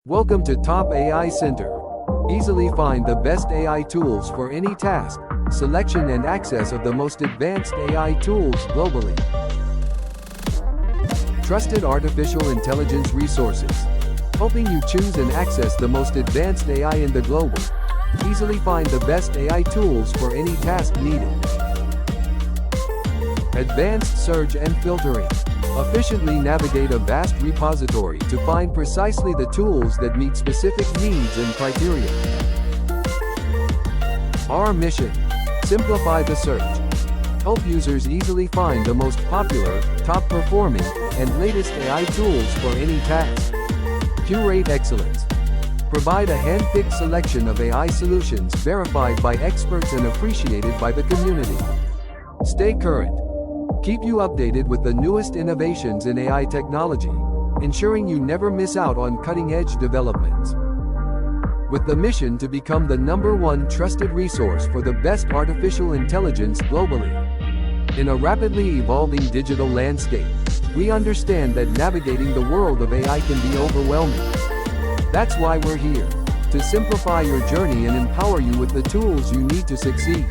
Welcome to Top AI Center. Easily find the best AI tools for any task, selection and access of the most advanced AI tools globally. Trusted artificial intelligence resources, helping you choose and access the most advanced AI in the global. Easily find the best AI tools for any task needed. Advanced search and filtering. Efficiently navigate a vast repository to find precisely the tools that meet specific needs and criteria. Our mission: simplify the search. Help users easily find the most popular, top-performing, and latest AI tools for any task. Curate excellence. Provide a hand-picked selection of AI solutions verified by experts and appreciated by the community. Stay current. Keep you updated with the newest innovations in AI technology, ensuring you never miss out on cutting-edge developments. With the mission to become the #1 trusted resource for the best artificial intelligence globally. In a rapidly evolving digital landscape, we understand that navigating the world of AI can be overwhelming. That's why we're here, to simplify your journey and empower you with the tools you need to succeed.